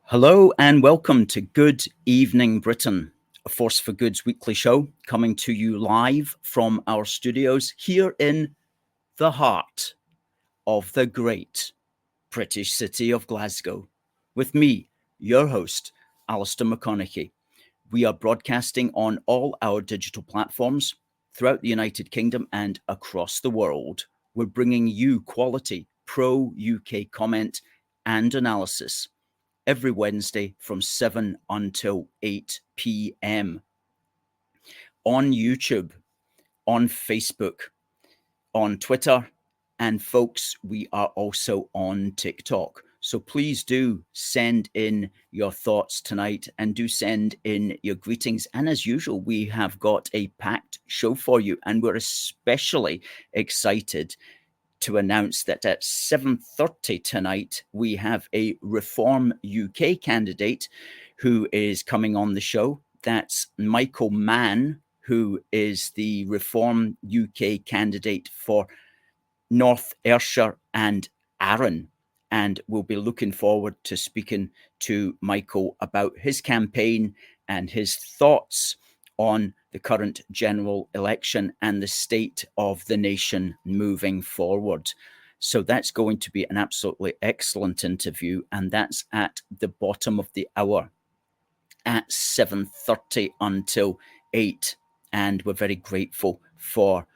Hello and welcome to Good Evening Britain, a Force for Good's weekly show coming to you live from our studios here in the heart of the great British city of Glasgow. With me, your host, Alistair McConnachie. We are broadcasting on all our digital platforms throughout the United Kingdom and across the world. We're bringing you quality pro-UK comment and analysis every Wednesday from 7 until 8 p.m. on YouTube, on Facebook, on Twitter, and folks, we are also on TikTok. So please do send in your thoughts tonight and do send in your greetings. And as usual, we have got a packed show for you, and we're especially excited to announce that at 7:30 tonight, we have a Reform UK candidate who is coming on the show. That's Michael Mann, who is the Reform UK candidate for North Ayrshire and Arran. And we'll be looking forward to speaking to Michael about his campaign and his thoughts on the current general election and the state of the nation moving forward. So that's going to be an absolutely excellent interview, and that's at the bottom of the hour at 7:30 until 8. And we're very grateful for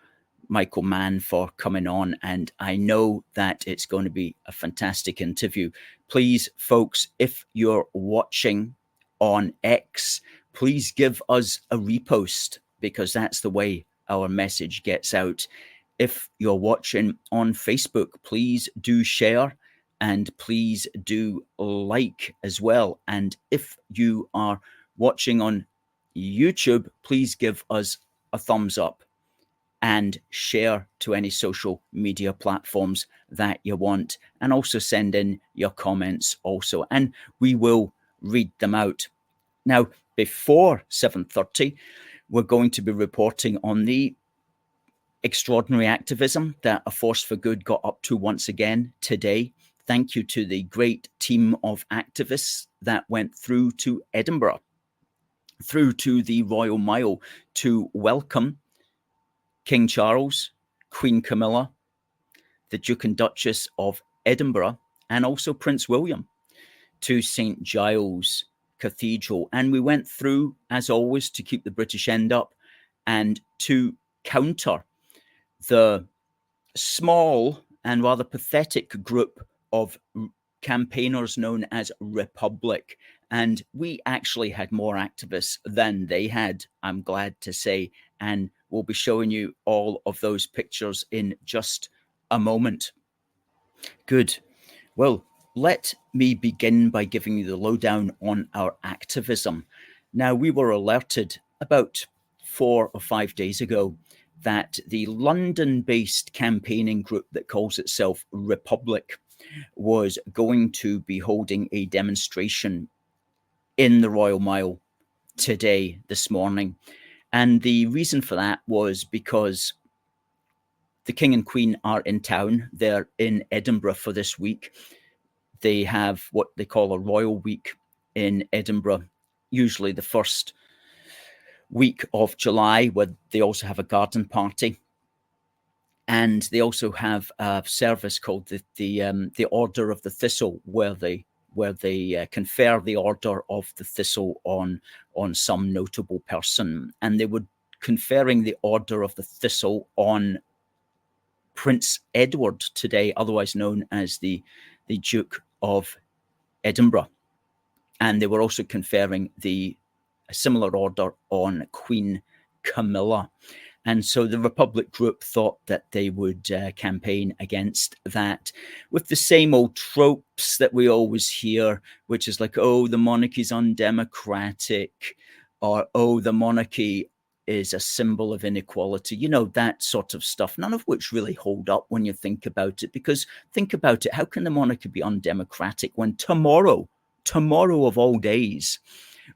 Michael Mann for coming on, and I know that it's going to be a fantastic interview. Please, folks, if you're watching on X, please give us a repost, because that's the way our message gets out. If you're watching on Facebook, please do share and please do like as well. And if you are watching on YouTube, please give us a thumbs up and share to any social media platforms that you want, and also send in your comments also, and we will read them out. Now, before 7:30, we're going to be reporting on the extraordinary activism that A Force for Good got up to once again today. Thank you to the great team of activists that went through to Edinburgh, through to the Royal Mile, to welcome King Charles, Queen Camilla, the Duke and Duchess of Edinburgh, and also Prince William to St. Giles Cathedral. And we went through, as always, to keep the British end up and to counter the small and rather pathetic group of campaigners known as Republic. And we actually had more activists than they had, I'm glad to say. And we'll be showing you all of those pictures in just a moment. Good. Well, let me begin by giving you the lowdown on our activism. Now, we were alerted about 4 or 5 days ago that the London-based campaigning group that calls itself Republic was going to be holding a demonstration in the Royal Mile today, this morning. And the reason for that was because the King and Queen are in town. They're in Edinburgh for this week. They have what they call a Royal Week in Edinburgh, usually the first week of July, where they also have a garden party. And they also have a service called the Order of the Thistle, where they confer the Order of the Thistle on some notable person. And they were conferring the Order of the Thistle on Prince Edward today, otherwise known as the Duke of Edinburgh. And they were also conferring a similar order on Queen Camilla. And so the Republic group thought that they would campaign against that with the same old tropes that we always hear, which is like, oh, the monarchy's undemocratic, or, oh, the monarchy is a symbol of inequality, that sort of stuff, none of which really hold up when you think about it. Because think about it, how can the monarchy be undemocratic when tomorrow of all days,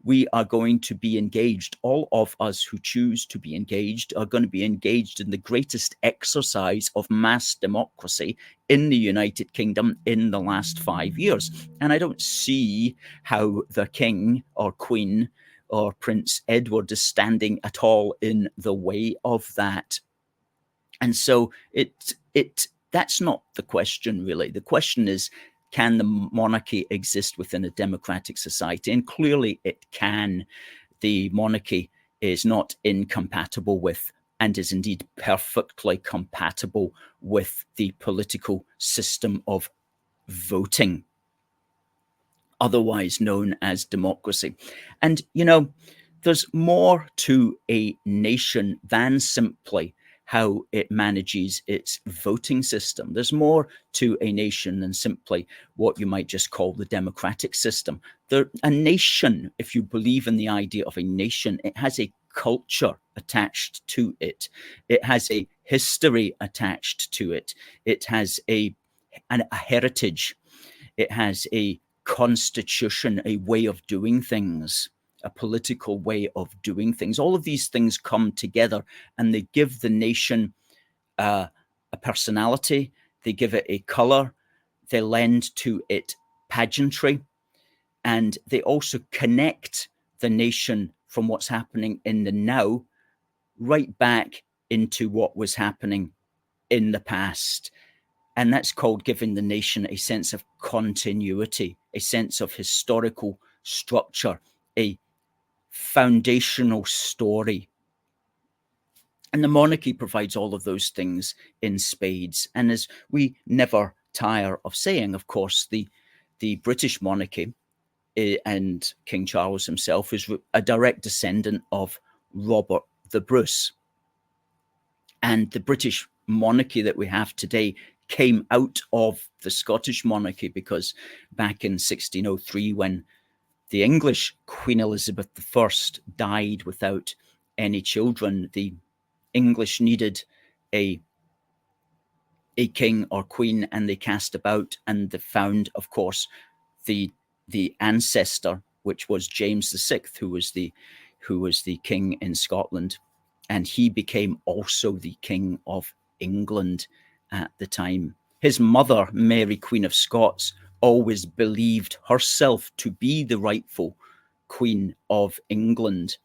we are going to be engaged. All of us who choose to be engaged are going to be engaged in the greatest exercise of mass democracy in the United Kingdom in the last 5 years. And I don't see how the King or Queen or Prince Edward is standing at all in the way of that. And so that's not the question, really. The question is, can the monarchy exist within a democratic society? And clearly it can. The monarchy is not incompatible with, and is indeed perfectly compatible with, the political system of voting, otherwise known as democracy. And, there's more to a nation than simply how it manages its voting system. There's more to a nation than simply what you might just call the democratic system. A nation, if you believe in the idea of a nation, it has a culture attached to it. It has a history attached to it. It has a heritage. It has a constitution, a way of doing things, a political way of doing things. All of these things come together and they give the nation a personality, they give it a color, they lend to it pageantry, and they also connect the nation from what's happening in the now right back into what was happening in the past. And that's called giving the nation a sense of continuity, a sense of historical structure, a foundational story. And the monarchy provides all of those things in spades. And as we never tire of saying, of course, the British monarchy and King Charles himself is a direct descendant of Robert the Bruce. And the British monarchy that we have today came out of the Scottish monarchy, because back in 1603, when the English Queen Elizabeth I died without any children, the English needed a king or queen, and they cast about, and they found, of course, the ancestor, which was James VI, who was the king in Scotland, and he became also the King of England at the time. His mother, Mary, Queen of Scots, always believed herself to be the rightful Queen of England.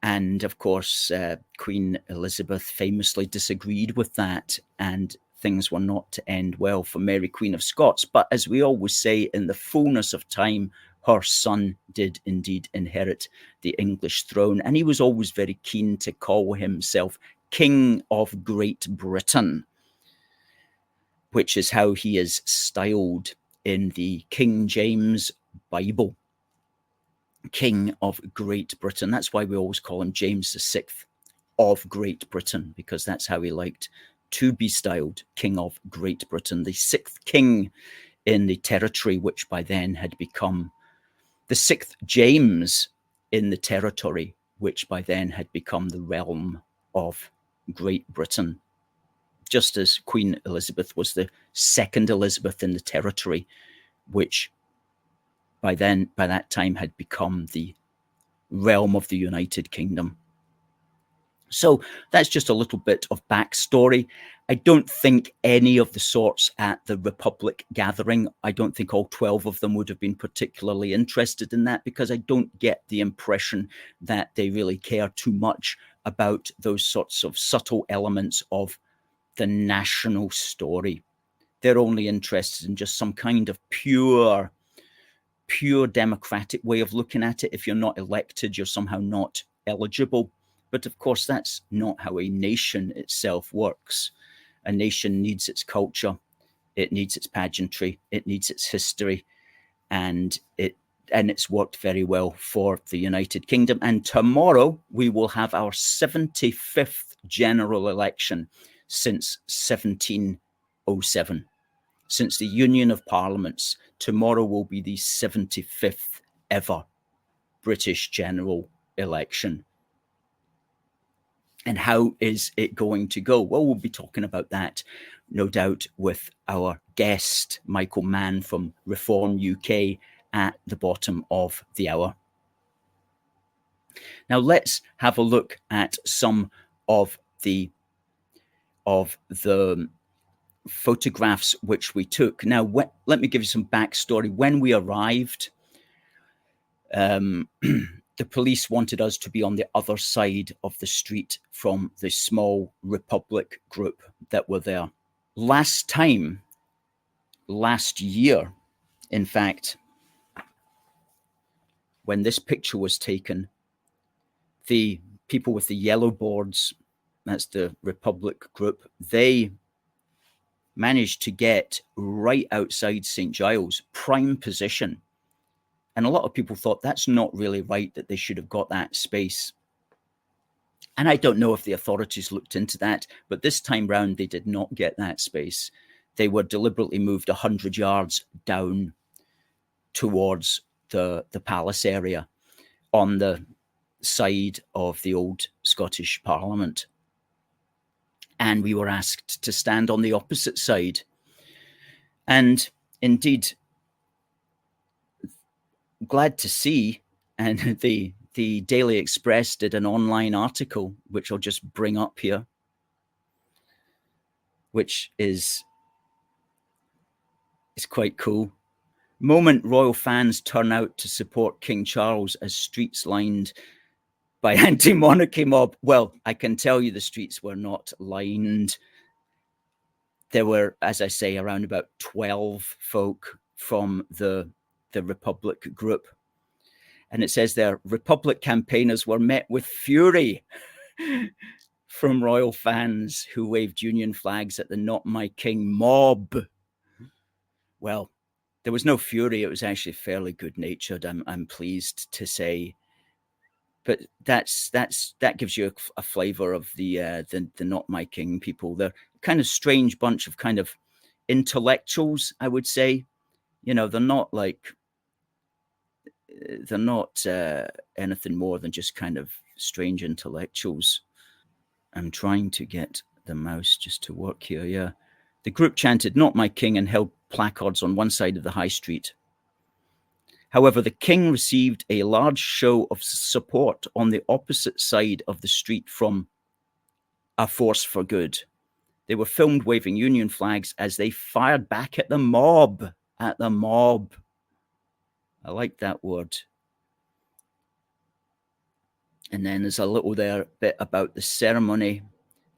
And of course, Queen Elizabeth famously disagreed with that, and things were not to end well for Mary, Queen of Scots. But as we always say, in the fullness of time, her son did indeed inherit the English throne. And he was always very keen to call himself King of Great Britain, which is how he is styled in the King James Bible. King of Great Britain. That's why we always call him James VI of Great Britain, because that's how he liked to be styled, King of Great Britain, the sixth king in the territory, which by then had become the sixth James in the territory, which by then had become the realm of Great Britain. Just as Queen Elizabeth was the second Elizabeth in the territory, which by that time had become the realm of the United Kingdom. So that's just a little bit of backstory. I don't think any of the sorts at the Republic gathering, I don't think all 12 of them would have been particularly interested in that, because I don't get the impression that they really care too much about those sorts of subtle elements of the national story. They're only interested in just some kind of pure democratic way of looking at it. If you're not elected, you're somehow not eligible. But of course, that's not how a nation itself works. A nation needs its culture, it needs its pageantry, it needs its history, and it's worked very well for the United Kingdom. And tomorrow we will have our 75th general election since 1707. Since the Union of Parliaments, tomorrow will be the 75th ever British general election. And how is it going to go? Well, we'll be talking about that, no doubt, with our guest, Michael Mann from Reform UK, at the bottom of the hour. Now let's have a look at some of the photographs which we took. Now, let me give you some backstory. When we arrived, the police wanted us to be on the other side of the street from the small Republic group that were there. Last year, in fact, when this picture was taken, the people with the yellow boards, that's the Republic group, they managed to get right outside St. Giles, prime position. And a lot of people thought that's not really right, that they should have got that space. And I don't know if the authorities looked into that, but this time round, they did not get that space. They were deliberately moved 100 yards down towards the palace area on the side of the old Scottish Parliament. And we were asked to stand on the opposite side. And indeed, glad to see, and the Daily Express did an online article, which I'll just bring up here, which is quite cool. Moment royal fans turn out to support King Charles as streets lined by anti-monarchy mob. Well, I can tell you the streets were not lined. There were, as I say, around about 12 folk from the Republic group. And it says there, Republic campaigners were met with fury from royal fans who waved Union flags at the Not My King mob. Well, there was no fury. It was actually fairly good-natured, I'm pleased to say. But that gives you a flavour of the Not My King people. They're kind of strange bunch of kind of intellectuals, I would say. You know, they're not anything more than just kind of strange intellectuals. I'm trying to get the mouse just to work here. Yeah. The group chanted, Not My King, and held placards on one side of the high street. However, the king received a large show of support on the opposite side of the street from A Force for Good. They were filmed waving Union flags as they fired back at the mob. At the mob. I like that word. And then there's a little bit about the ceremony.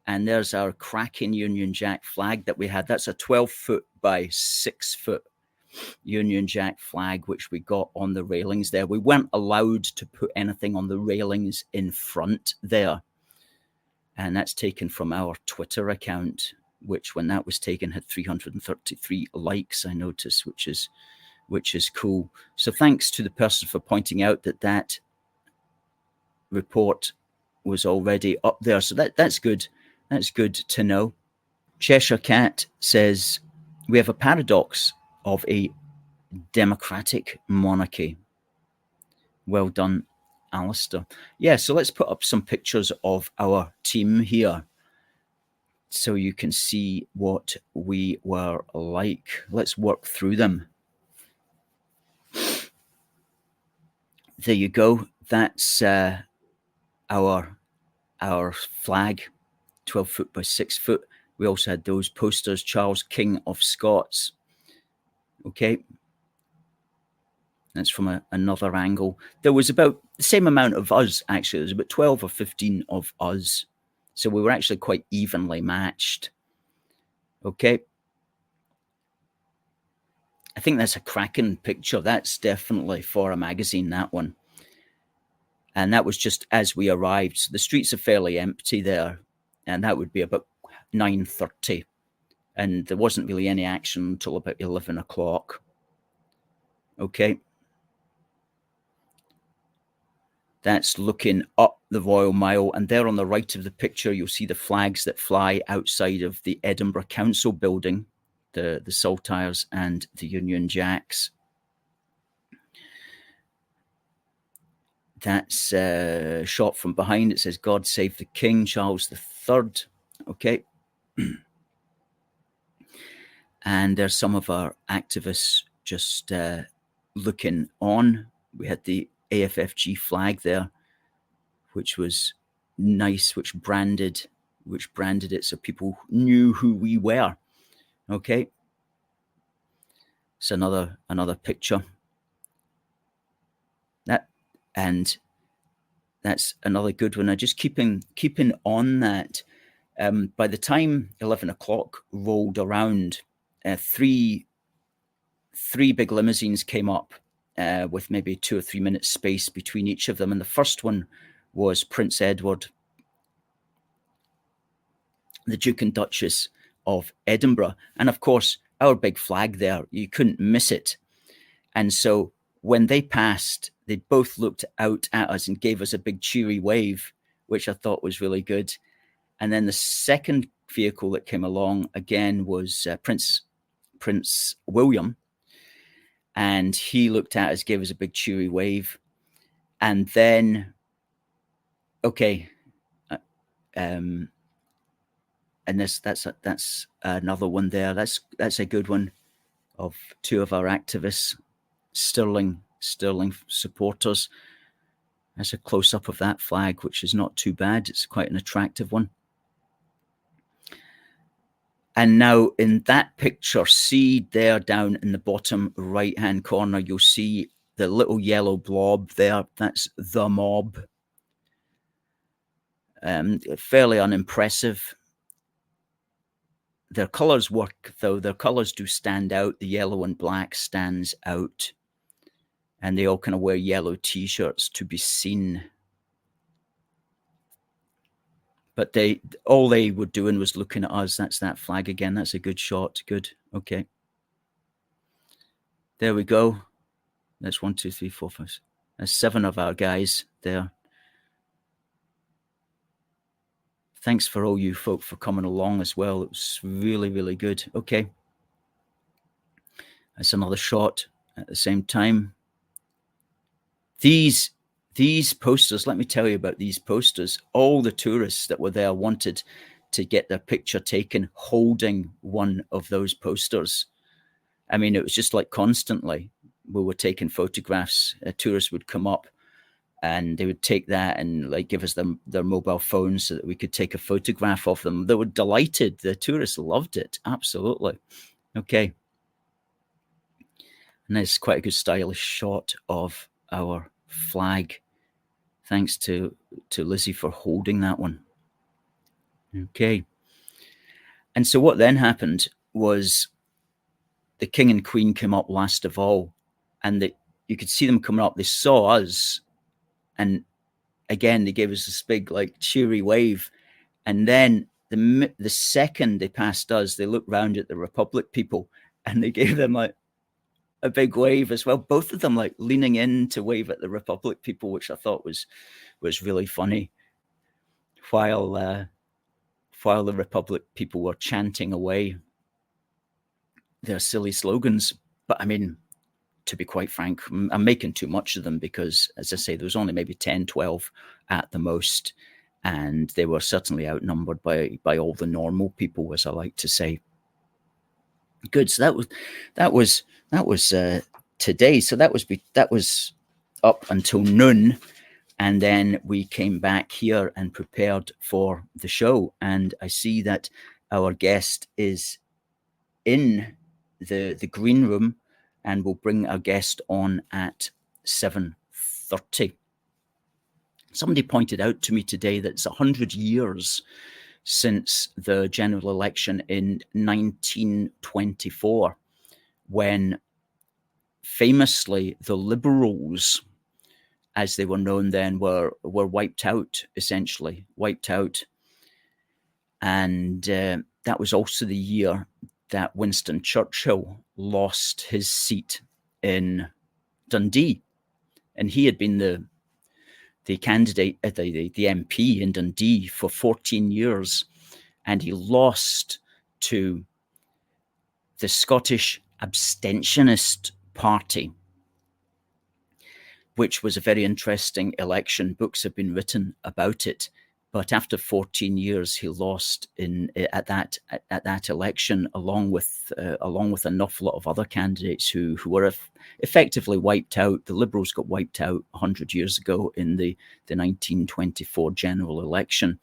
And there's our cracking Union Jack flag that we had. That's a 12-foot by 6-foot Union Jack flag, which we got on the railings there. We weren't allowed to put anything on the railings in front there. And that's taken from our Twitter account, which when that was taken had 333 likes, I noticed, which is cool. So thanks to the person for pointing out that report was already up there. So that's good. That's good to know. Cheshire Cat says, we have a paradox of a democratic monarchy. Well done, Alistair. Yeah, so let's put up some pictures of our team here so you can see what we were like. Let's work through them. There you go. That's our flag, 12 foot by 6 foot. We also had those posters, Charles, King of Scots. Okay. That's from another angle. There was about the same amount of us, actually. There was about 12 or 15 of us. So we were actually quite evenly matched. Okay. I think that's a cracking picture. That's definitely for a magazine, that one. And that was just as we arrived. So the streets are fairly empty there. And that would be about 9:30. And there wasn't really any action until about 11 o'clock. Okay. That's looking up the Royal Mile. And there on the right of the picture, you'll see the flags that fly outside of the Edinburgh Council building, the Saltires and the Union Jacks. That's shot from behind. It says, God Save the King, Charles III. Okay. And there's some of our activists just looking on. We had the AFFG flag there which was nice, which branded it so people knew who we were. Okay, it's another picture. And that's another good one. I just keeping on that. By the time 11 o'clock rolled around, three big limousines came up with maybe 2 or 3 minutes space between each of them. And the first one was Prince Edward, the Duke and Duchess of Edinburgh. And of course, our big flag there, you couldn't miss it. And so when they passed, they both looked out at us and gave us a big cheery wave, which I thought was really good. And then the second vehicle that came along again was Prince William. And he looked at us, gave us a big cheery wave. And then, okay, and that's another one there. That's a good one of two of our activists, Stirling supporters. That's a close-up of that flag, which is not too bad. It's quite an attractive one. And now in that picture, see there down in the bottom right-hand corner, you'll see the little yellow blob there. That's the mob. Fairly unimpressive. Their colours work, though. Their colours do stand out. The yellow and black stands out. And they all kind of wear yellow T-shirts to be seen. But all they were doing was looking at us. That's that flag again. That's a good shot. Good. Okay. There we go. That's 1, 2, 3, 4, 5. That's 7 of our guys there. Thanks for all you folk for coming along as well. It was really, really good. Okay. That's another shot at the same time. These posters, let me tell you about these posters. All the tourists that were there wanted to get their picture taken holding one of those posters. I mean, it was just like constantly we were taking photographs. Tourists would come up and they would take that and like give us their mobile phones so that we could take a photograph of them. They were delighted. The tourists loved it. Absolutely. Okay. And that's quite a good stylish shot of our flag. Thanks to Lizzie for holding that one. Okay. And so what then happened was the King and Queen came up last of all, and you could see them coming up. They saw us, and again they gave us this big like cheery wave. And then the second they passed us, they looked round at the Republic people and they gave them like a big wave as well. Both of them like leaning in to wave at the Republic people, which I thought was really funny. While the Republic people were chanting away their silly slogans. But I mean, to be quite frank, I'm making too much of them because, as I say, there was only maybe 10, 12 at the most. And they were certainly outnumbered by all the normal people, as I like to say. Good. So that was today. So that was up until noon, and then we came back here and prepared for the show. And I see that our guest is in the green room, and we'll bring our guest on at 7:30. Somebody pointed out to me today that it's 100 years since the general election in 1924, when famously the Liberals, as they were known then, were wiped out, essentially wiped out. And that was also the year that Winston Churchill lost his seat in Dundee. And he had been the candidate, the MP in Dundee for 14 years, and he lost to the Scottish Abstentionist Party, which was a very interesting election. Books have been written about it, But after 14 years, he lost at that election, along with an awful lot of other candidates who were effectively wiped out. The Liberals got wiped out 100 years ago in the 1924 general election.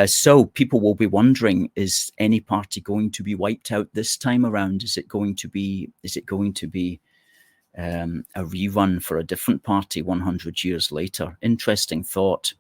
So people will be wondering: is any party going to be wiped out this time around? Is it going to be a rerun for a different party 100 years later? Interesting thought.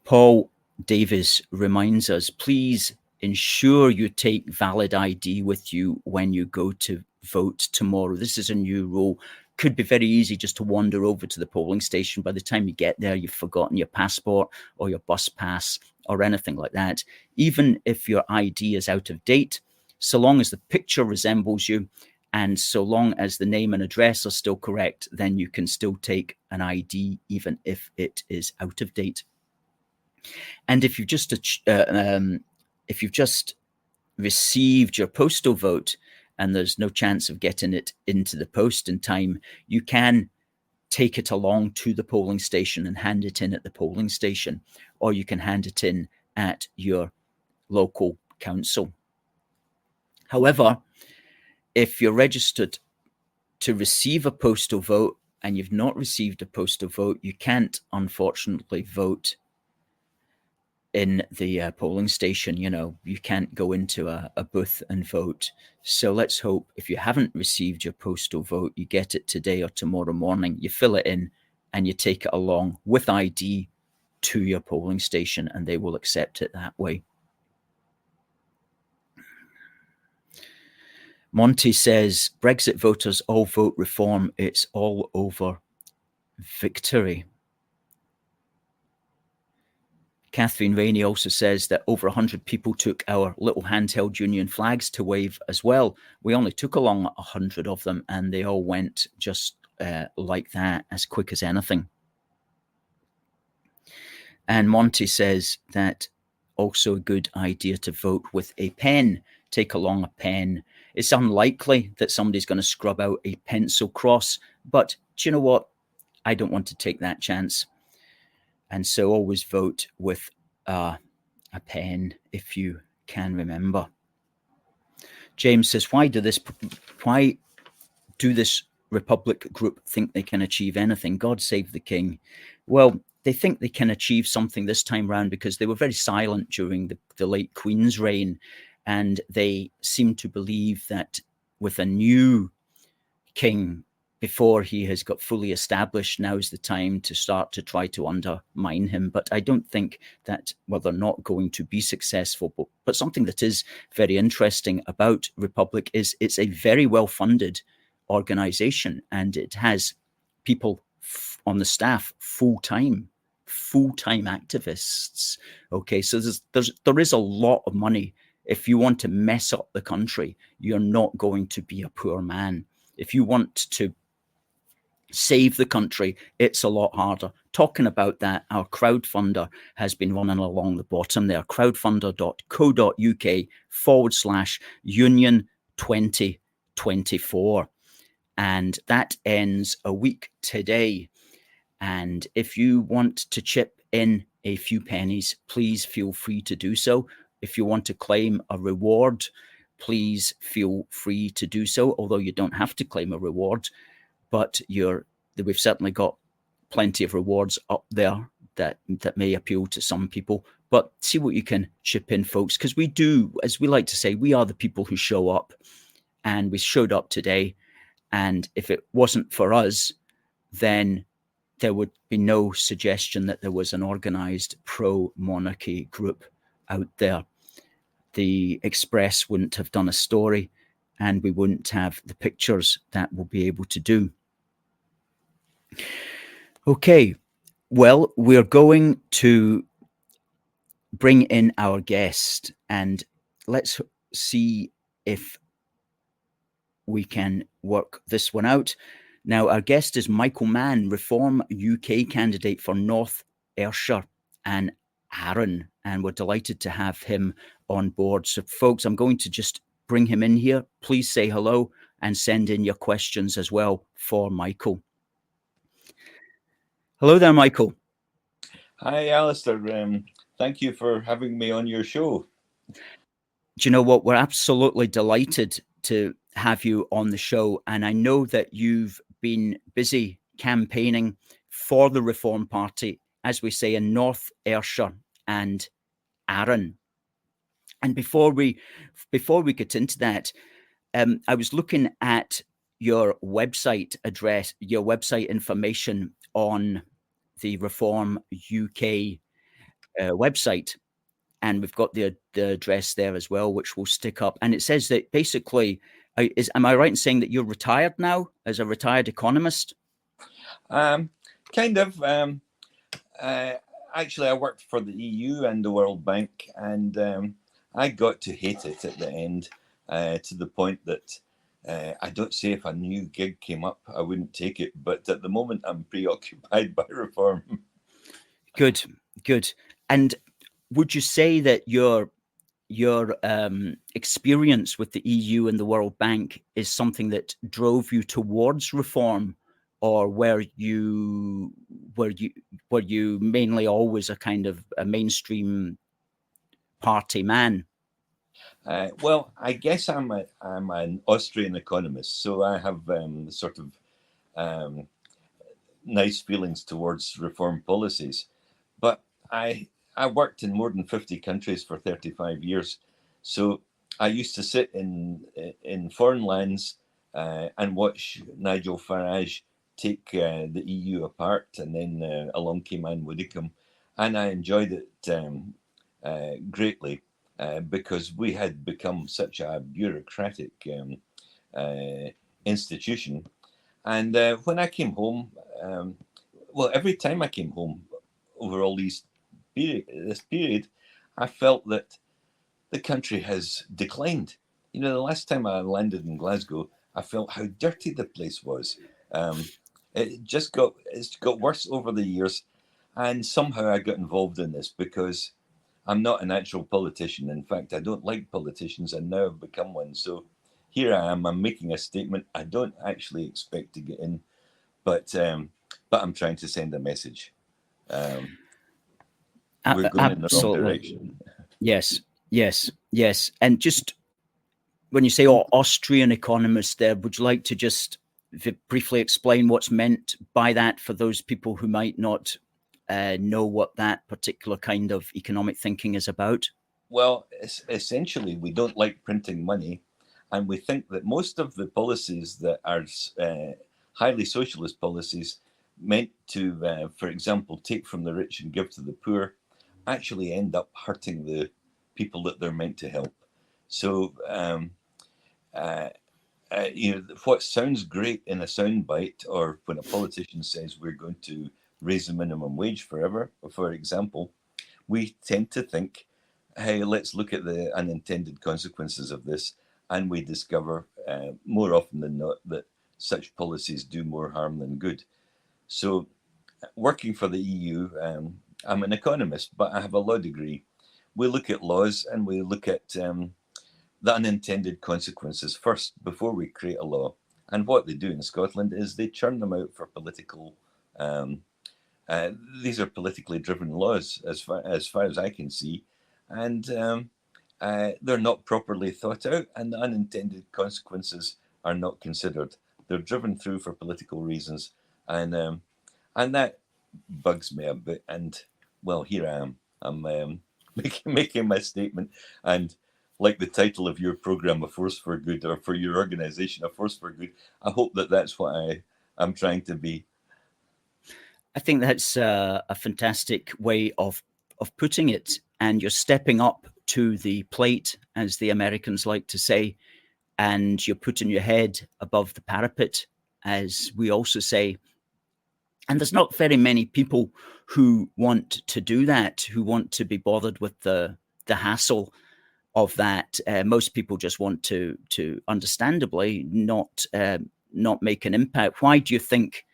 Paul Davis reminds us, please ensure you take valid ID with you when you go to vote tomorrow. This is a new rule. Could be very easy just to wander over to the polling station. By the time you get there, you've forgotten your passport or your bus pass or anything like that. Even if your ID is out of date, so long as the picture resembles you, and so long as the name and address are still correct, then you can still take an ID, even if it is out of date. And if you've just received your postal vote and there's no chance of getting it into the post in time, you can take it along to the polling station and hand it in at the polling station, or you can hand it in at your local council. However, if you're registered to receive a postal vote and you've not received a postal vote, you can't, unfortunately, vote in the polling station. You can't go into a booth and vote. So let's hope, if you haven't received your postal vote, you get it today or tomorrow morning, you fill it in and you take it along with ID to your polling station, and they will accept it that way. Monty says, Brexit voters all vote reform. It's all over victory. Catherine Rainey also says that over 100 people took our little handheld union flags to wave as well. We only took along 100 of them, and they all went just like that, as quick as anything. And Monty says that also a good idea to vote with a pen. Take along a pen. It's unlikely that somebody's going to scrub out a pencil cross, but do you know what? I don't want to take that chance. And so always vote with a pen if you can remember. James says, why do this Republic group think they can achieve anything? God save the king. Well, they think they can achieve something this time round because they were very silent during the late Queen's reign. And they seem to believe that with a new king, before he has got fully established, now is the time to start to try to undermine him. But I don't think that, well, they're not going to be successful. But something that is very interesting about Republic is it's a very well-funded organization, and it has people on the staff full-time activists. Okay, so there is a lot of money. If you want to mess up the country, you're not going to be a poor man. If you want to save the country, it's a lot harder. Talking about that, our crowdfunder has been running along the bottom there, crowdfunder.co.uk/union 2024. And that ends a week today. And if you want to chip in a few pennies, please feel free to do so. If you want to claim a reward, please feel free to do so, although you don't have to claim a reward. But we've certainly got plenty of rewards up there that may appeal to some people. But see what you can chip in, folks, because we do, as we like to say, we are the people who show up. And we showed up today. And if it wasn't for us, then there would be no suggestion that there was an organized pro-monarchy group out there. The Express wouldn't have done a story, and we wouldn't have the pictures that we'll be able to do. Okay, well, we're going to bring in our guest, and let's see if we can work this one out. Now, our guest is Michael Mann, Reform UK candidate for North Ayrshire and Arran, and we're delighted to have him on board. So, folks, I'm going to just bring him in here. Please say hello and send in your questions as well for Michael. Hello there, Michael. Hi, Alistair. Thank you for having me on your show. Do you know what? We're absolutely delighted to have you on the show. And I know that you've been busy campaigning for the Reform Party, as we say, in North Ayrshire and Arran. And before we get into that, I was looking at your website address, your website information on the Reform UK website, and we've got the address there as well, which we'll stick up. And it says that basically, am I right in saying that you're retired now as a retired economist? Kind of. Actually, I worked for the EU and the World Bank, and I got to hate it at the end, to the point that I don't say if a new gig came up, I wouldn't take it. But at the moment, I'm preoccupied by reform. Good, good. And would you say that your experience with the EU and the World Bank is something that drove you towards reform, or were you mainly always a kind of a mainstream party man? Well, I guess I'm an Austrian economist, so I have sort of um, nice feelings towards reform policies. But I worked in more than 50 countries for 35 years. So I used to sit in foreign lands and watch Nigel Farage take the EU apart, and then along came Anne Widdecombe, and I enjoyed it greatly because we had become such a bureaucratic uh, institution. And when I came home, well, every time I came home over all this period, I felt that the country has declined. You know, the last time I landed in Glasgow, I felt how dirty the place was. Um, it's got worse over the years, and somehow I got involved in this because I'm not a natural politician. In fact, I don't like politicians, and now I've become one. So here I am. I'm making a statement. I don't actually expect to get in, but um, but I'm trying to send a message. Um, we're going in the wrong Absolutely. direction. Yes, yes, yes. And just when you say Austrian economist there, would you like to just briefly explain what's meant by that for those people who might not know what that particular kind of economic thinking is about? Well, essentially, we don't like printing money, and we think that most of the policies that are highly socialist policies, meant to, for example, take from the rich and give to the poor, actually end up hurting the people that they're meant to help. So, uh, what sounds great in a soundbite, or when a politician says we're going to raise the minimum wage forever, for example, we tend to think, hey, let's look at the unintended consequences of this. And we discover more often than not that such policies do more harm than good. So, working for the EU, I'm an economist, but I have a law degree. We look at laws and we look at the unintended consequences first before we create a law. And what they do in Scotland is they churn them out for political. Um, these are politically driven laws, as far as I can see, and they're not properly thought out, and the unintended consequences are not considered. They're driven through for political reasons, and that bugs me a bit. And well, here I am. I'm making my statement, and like the title of your program, "A Force for Good," or for your organization, "A Force for Good." I hope that that's what I'm trying to be. I think that's a fantastic way of putting it, and you're stepping up to the plate, as the Americans like to say, and you're putting your head above the parapet, as we also say. And there's not very many people who want to do that, who want to be bothered with the hassle of that. Most people just want to understandably not make an impact. Why do you think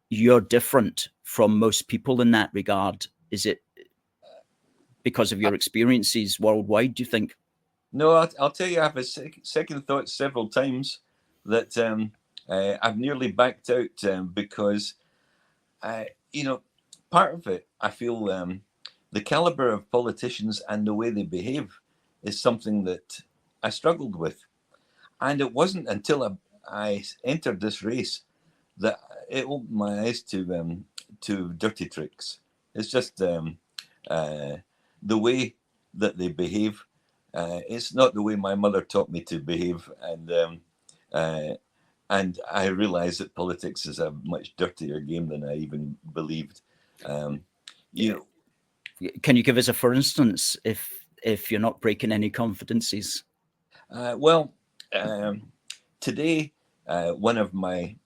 you're different from most people in that regard? Is it because of your experiences worldwide, do you think? No, I'll tell you, I've had second thoughts several times that I've nearly backed out because, part of it, I feel the caliber of politicians and the way they behave is something that I struggled with. And it wasn't until I entered this race that it opened my eyes to dirty tricks. It's just the way that they behave. It's not the way my mother taught me to behave, and I realize that politics is a much dirtier game than I even believed. You Can you give us a for instance if you're not breaking any confidences? Well, today one of my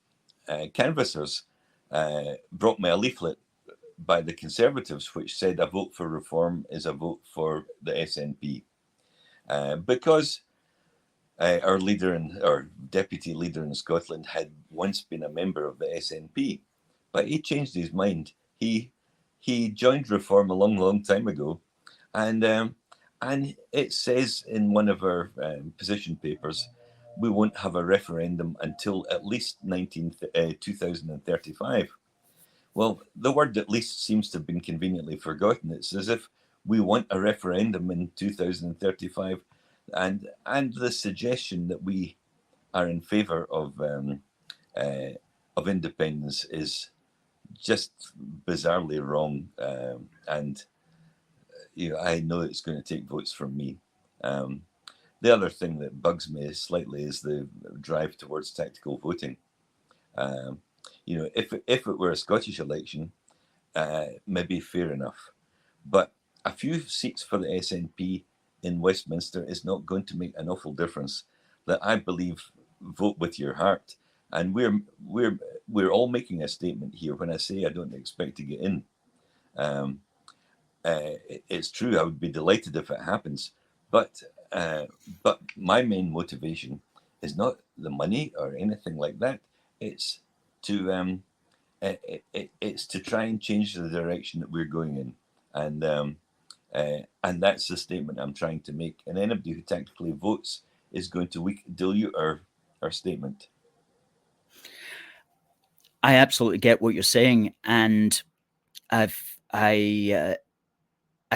canvassers brought me a leaflet by the Conservatives which said a vote for reform is a vote for the SNP, because our deputy leader in Scotland had once been a member of the SNP, but he changed his mind. He joined Reform a long time ago, and it says in one of our position papers, we won't have a referendum until at least 2035. Well, the word "at least" seems to have been conveniently forgotten. It's as if we want a referendum in 2035, and the suggestion that we are in favour of independence is just bizarrely wrong, and I know it's going to take votes from me. The other thing that bugs me slightly is the drive towards tactical voting. If it were a Scottish election, maybe fair enough, but a few seats for the SNP in Westminster is not going to make an awful difference. That I believe, vote with your heart, and we're all making a statement here. When I say I don't expect to get in, it's true. I would be delighted if it happens, but my main motivation is not the money or anything like that. It's to it's to try and change the direction that we're going in, and that's the statement I'm trying to make. And anybody who tactically votes is going to dilute our statement. I absolutely get what you're saying, and I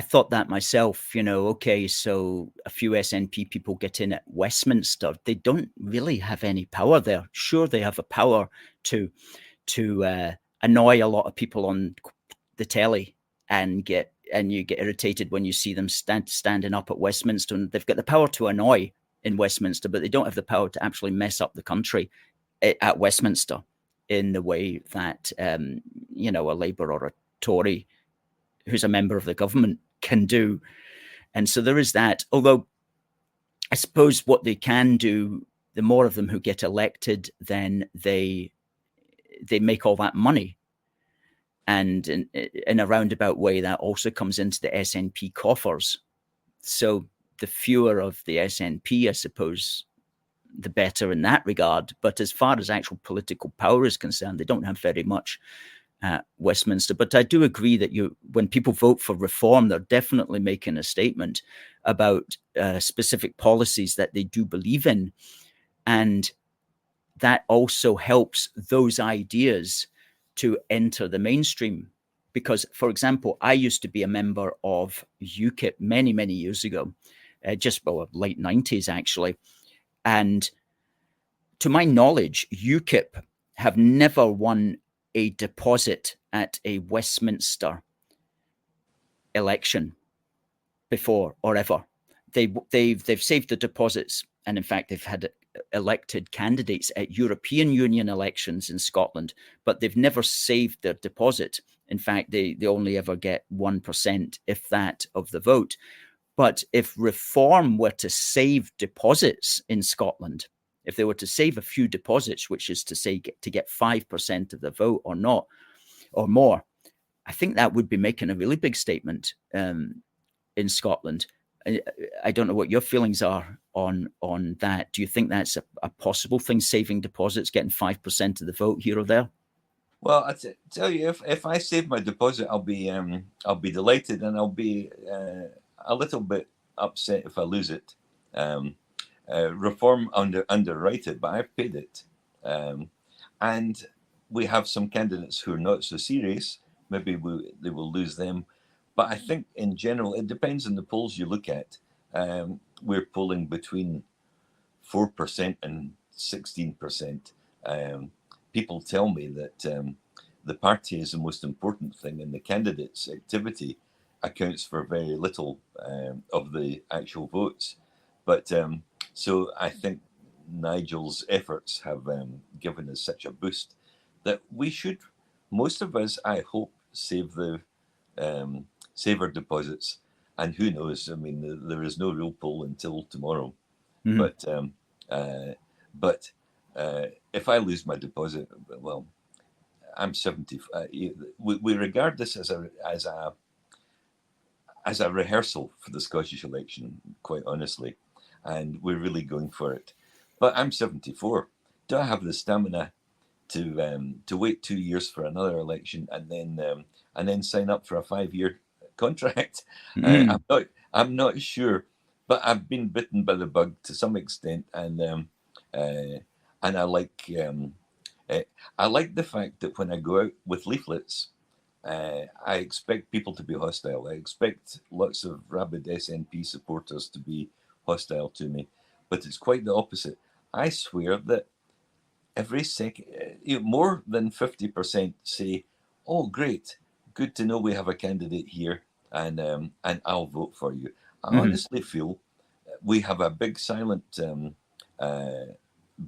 thought that myself. Okay, so a few SNP people get in at Westminster. They don't really have any power there. Sure, they have a power to annoy a lot of people on the telly, and you get irritated when you see them standing up at Westminster. And they've got the power to annoy in Westminster, but they don't have the power to actually mess up the country at Westminster in the way that a Labour or a Tory who's a member of the government can do. And so there is that. Although I suppose what they can do, the more of them who get elected, then they make all that money. And in a roundabout way, that also comes into the SNP coffers. So the fewer of the SNP, I suppose, the better in that regard. But as far as actual political power is concerned, they don't have very much at Westminster. But I do agree that when people vote for reform, they're definitely making a statement about specific policies that they do believe in. And that also helps those ideas to enter the mainstream. Because, for example, I used to be a member of UKIP many, many years ago, late 90s, actually. And to my knowledge, UKIP have never won a deposit at a Westminster election before or ever. They've saved the deposits, and in fact, they've had elected candidates at European Union elections in Scotland, but they've never saved their deposit. In fact, they only ever get 1%, if that, of the vote. But if reform were to save deposits in Scotland, if they were to save a few deposits, which is to say to get 5% of the vote or not, or more, I think that would be making a really big statement in Scotland. I don't know what your feelings are on that. Do you think that's a possible thing, saving deposits, getting 5% of the vote here or there? Well, I tell you, if I save my deposit, I'll be delighted, and I'll be a little bit upset if I lose it. Reform underwrite it, but I've paid it, and we have some candidates who are not so serious maybe they will lose them. But I think in general, it depends on the polls you look at. We're polling between 4% and 16%. People tell me that the party is the most important thing, and the candidate's activity accounts for very little of the actual votes. But so I think Nigel's efforts have given us such a boost that we should, most of us, I hope, save our deposits. And who knows? I mean, there is no real poll until tomorrow. Mm-hmm. But if I lose my deposit, well, I'm 70. We regard this as a rehearsal for the Scottish election, quite honestly, and we're really going for it. But I'm 74. Do I have the stamina to wait 2 years for another election and then sign up for a 5-year contract? I'm not sure, but I've been bitten by the bug to some extent, and I like the fact that when I go out with leaflets, I expect people to be hostile. I expect lots of rabid SNP supporters to be hostile to me, but it's quite the opposite. I swear that every second, more than 50% say, "Oh, great, good to know we have a candidate here, and I'll vote for you." I honestly feel we have a big silent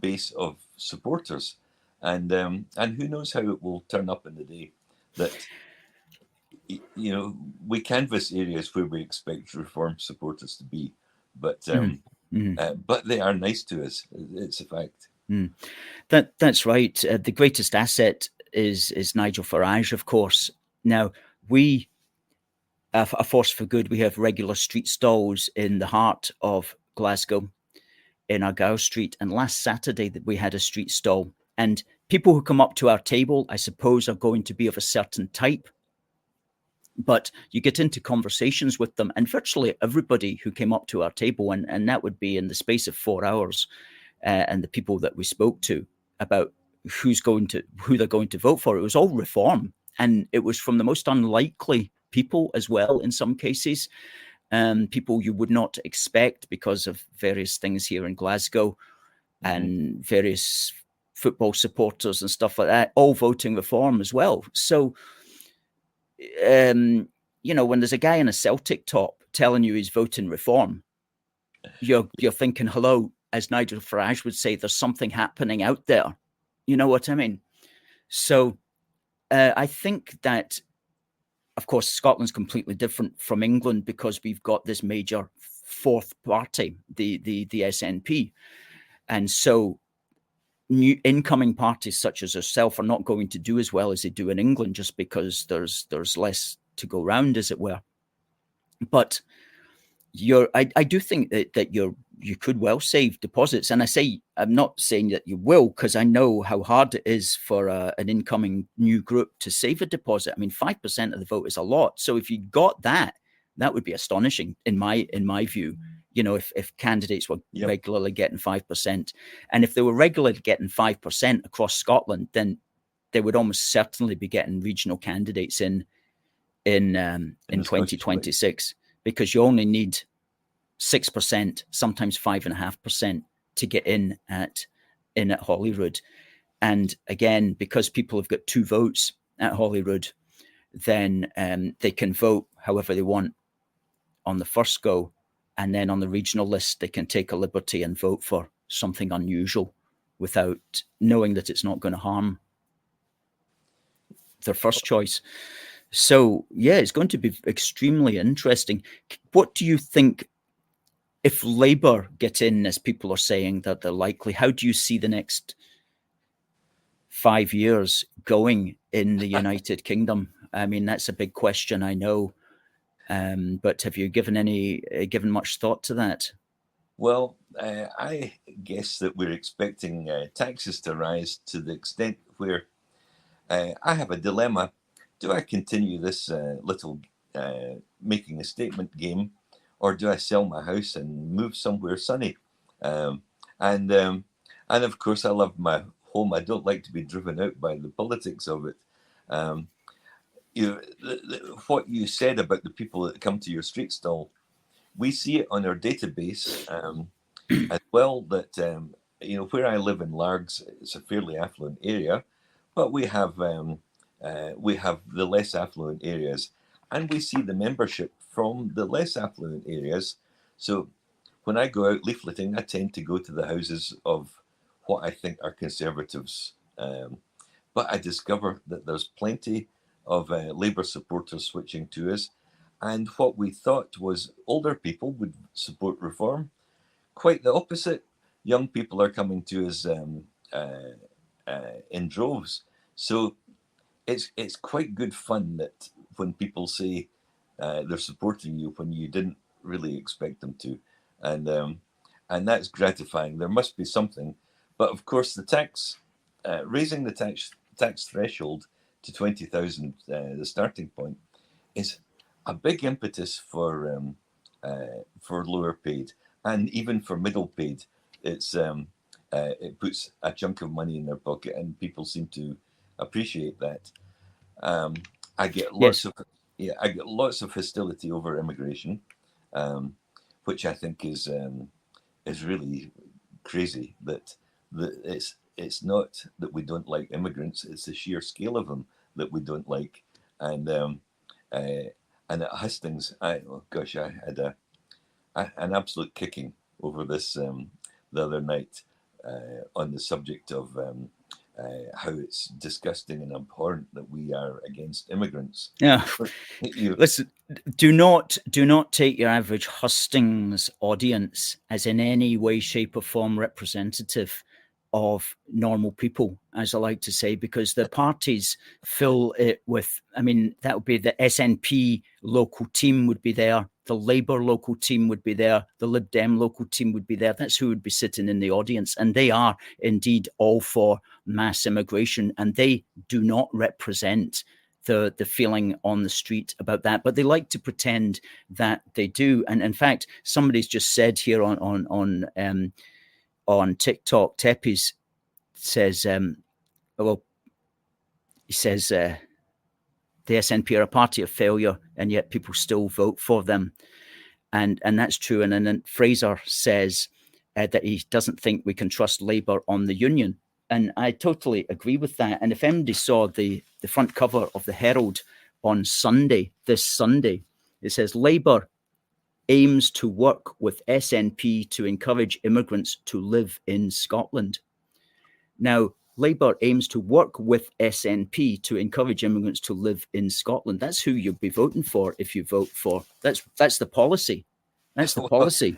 base of supporters, and who knows how it will turn up in the day. That we canvass areas where we expect Reform supporters to be, but they are nice to us. It's a fact. That's right. The greatest asset is Nigel Farage, of course. Now, we, a Force for Good, we have regular street stalls in the heart of Glasgow, in Argyle Street. And last Saturday that we had a street stall. And people who come up to our table, I suppose, are going to be of a certain type. But you get into conversations with them, and virtually everybody who came up to our table, and that would be in the space of 4 hours, and the people that we spoke to about who they're going to vote for, it was all Reform, and it was from the most unlikely people as well in some cases, people you would not expect because of various things here in Glasgow, and various football supporters and stuff like that, all voting Reform as well. So when there's a guy in a Celtic top telling you he's voting Reform, you're thinking, hello, as Nigel Farage would say, there's something happening out there. You know what I mean? So I think that, of course, Scotland's completely different from England because we've got this major fourth party, the SNP. And so new incoming parties such as ourselves are not going to do as well as they do in England just because there's less to go round, as it were. But I do think that you could well save deposits, and I'm not saying that you will, because I know how hard it is for an incoming new group to save a deposit. I mean, 5% of the vote is a lot. So if you got that would be astonishing in my view. If candidates were regularly getting 5%, and if they were regularly getting 5% across Scotland, then they would almost certainly be getting regional candidates in 2026, because you only need 6%, sometimes 5.5% to get in at Holyrood. And again, because people have got 2 votes at Holyrood, then they can vote however they want on the first go, and then on the regional list they can take a liberty and vote for something unusual without knowing that it's not going to harm their first choice. So yeah, it's going to be extremely interesting. What do you think, if Labour get in, as people are saying that they're likely, how do you see the next 5 years going in the United Kingdom? I mean, that's a big question, I know. But have you given much thought to that? Well, I guess that we're expecting taxes to rise to the extent where I have a dilemma. Do I continue this little making a statement game, or do I sell my house and move somewhere sunny? And of course, I love my home. I don't like to be driven out by the politics of it. what you said about the people that come to your street stall, we see it on our database as well. That where I live in Largs, it's a fairly affluent area, but we have the less affluent areas, and we see the membership from the less affluent areas. So when I go out leafleting, I tend to go to the houses of what I think are conservatives. But I discover that there's plenty of Labour supporters switching to us. And what we thought was older people would support reform, quite the opposite. Young people are coming to us in droves. So it's quite good fun that when people say they're supporting you when you didn't really expect them to, and that's gratifying. There must be something, but of course the tax raising the tax threshold to 20,000, the starting point, is a big impetus for lower paid and even for middle paid. It puts a chunk of money in their pocket, and people seem to appreciate that. I get lots of hostility over immigration, which I think is really crazy. That it's not that we don't like immigrants; it's the sheer scale of them that we don't like. And at Hustings, I had an absolute kicking over this the other night on the subject of how it's disgusting and abhorrent that we are against immigrants. Yeah. Listen, do not take your average hustings audience as in any way, shape, or form representative of normal people, as I like to say, because the parties fill it with, I mean, that would be the SNP local team would be there, the Labour local team would be there, the Lib Dem local team would be there. That's who would be sitting in the audience. And they are indeed all for mass immigration, and they do not represent the feeling on the street about that, but they like to pretend that they do. And in fact, somebody's just said here on TikTok, Tepes says, he says the SNP are a party of failure, and yet people still vote for them, and that's true. And then Fraser says that he doesn't think we can trust Labour on the union, and I totally agree with that. And if anybody saw the front cover of the Herald on this Sunday, it says Labour aims to work with SNP to encourage immigrants to live in Scotland. Now, Labour aims to work with SNP to encourage immigrants to live in Scotland. That's who you'll be voting for if you vote for. That's the policy. That's the policy.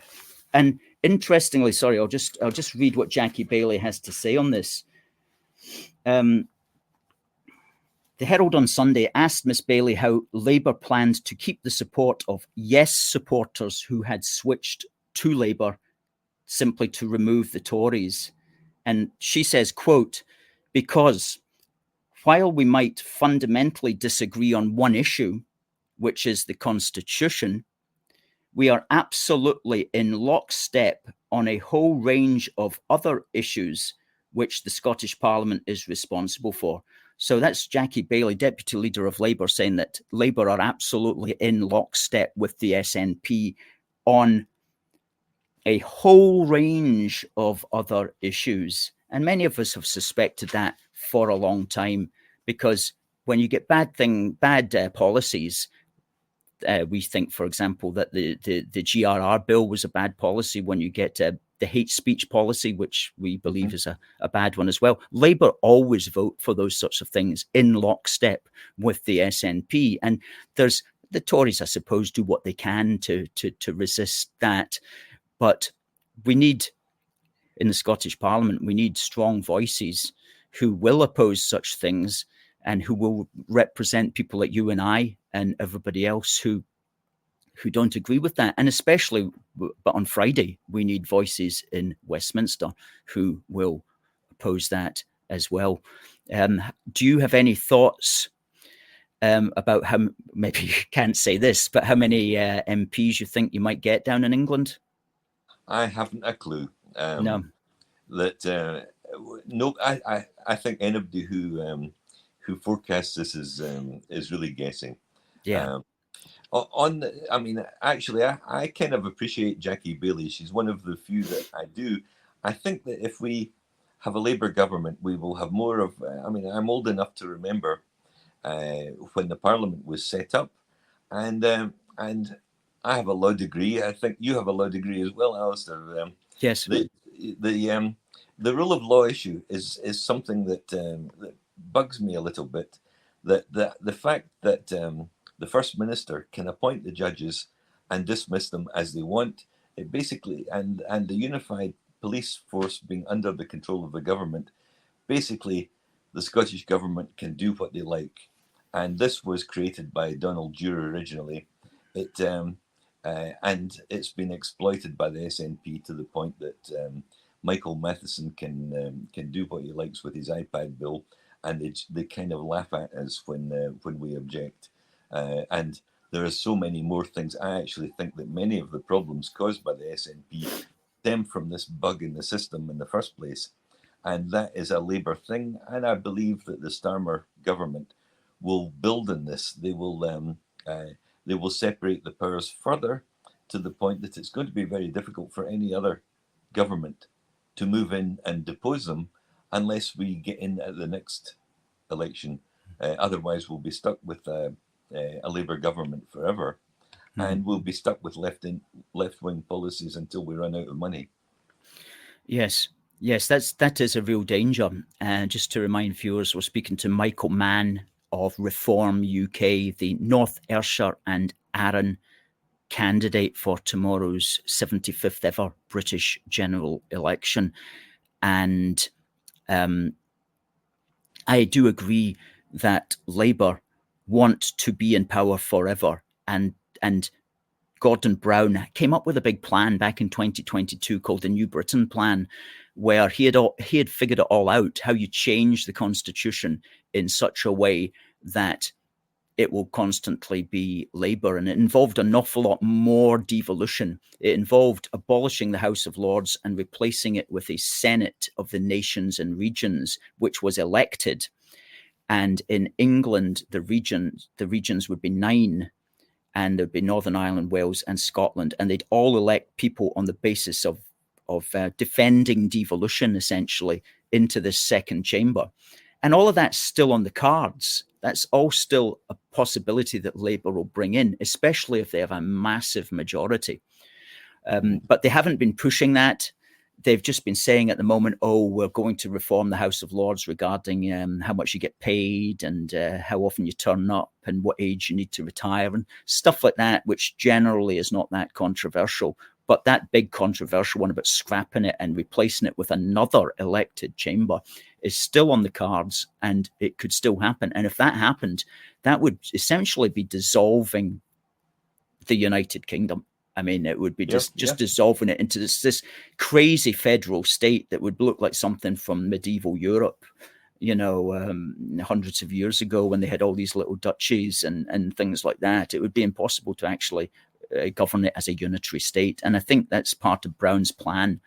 And interestingly, sorry, I'll just read what Jackie Bailey has to say on this. The Herald on Sunday asked Miss Bailey how Labour planned to keep the support of Yes supporters who had switched to Labour simply to remove the Tories. And she says, quote, because while we might fundamentally disagree on one issue, which is the Constitution, we are absolutely in lockstep on a whole range of other issues which the Scottish Parliament is responsible for. So that's Jackie Bailey, Deputy Leader of Labour, saying that Labour are absolutely in lockstep with the SNP on a whole range of other issues. And many of us have suspected that for a long time, because when you get bad policies, we think, for example, that the GRR bill was a bad policy. When you get the hate speech policy, which we believe is a bad one as well, Labour always vote for those sorts of things in lockstep with the SNP. And there's the Tories, I suppose, do what they can to resist that. But we need, in the Scottish Parliament, we need strong voices who will oppose such things and who will represent people like you and I and everybody else who don't agree with that. And especially, but on Friday, we need voices in Westminster who will oppose that as well. Do you have any thoughts about how, maybe you can't say this, but how many MPs you think you might get down in England? I haven't a clue. No. That no, I think anybody who who forecasts this is really guessing. Yeah. I mean, actually, I kind of appreciate Jackie Baillie. She's one of the few that I do. I think that if we have a Labour government, we will have more of. I mean, I'm old enough to remember when the Parliament was set up, and I have a law degree. I think you have a law degree as well, Alistair. Yes. The the rule of law issue is something that that bugs me a little bit. That the fact that the First Minister can appoint the judges and dismiss them as they want. It basically, and the unified police force being under the control of the government, basically the Scottish government can do what they like. And this was created by Donald Dewar originally. It and it's been exploited by the SNP to the point that Michael Matheson can do what he likes with his iPad bill, and they kind of laugh at us when we object. And there are so many more things. I actually think that many of the problems caused by the SNP stem from this bug in the system in the first place. And that is a Labour thing. And I believe that the Starmer government will build on this. They will separate the powers further to the point that it's going to be very difficult for any other government to move in and depose them unless we get in at the next election. Otherwise, we'll be stuck with a Labour government forever, and we'll be stuck with left-wing policies until we run out of money. Yes, that is a real danger. And just to remind viewers, we're speaking to Michael Mann of Reform UK, the North Ayrshire and Arran candidate for tomorrow's 75th ever British general election. And I do agree that Labour want to be in power forever, and Gordon Brown came up with a big plan back in 2022 called the New Britain Plan, where he had figured it all out, how you change the constitution in such a way that it will constantly be Labour. And it involved an awful lot more devolution. It involved abolishing the House of Lords and replacing it with a Senate of the nations and regions, which was elected. And in England, the regions would be 9, and there'd be Northern Ireland, Wales, and Scotland, and they'd all elect people on the basis of defending devolution, essentially, into this second chamber. And all of that's still on the cards. That's all still a possibility that Labour will bring in, especially if they have a massive majority. But they haven't been pushing that. They've just been saying at the moment, oh, we're going to reform the House of Lords regarding how much you get paid and how often you turn up and what age you need to retire and stuff like that, which generally is not that controversial. But that big controversial one about scrapping it and replacing it with another elected chamber is still on the cards, and it could still happen. And if that happened, that would essentially be dissolving the United Kingdom. I mean, it would be just dissolving it into this crazy federal state that would look like something from medieval Europe, hundreds of years ago when they had all these little duchies and things like that. It would be impossible to actually govern it as a unitary state. And I think that's part of Brown's plan.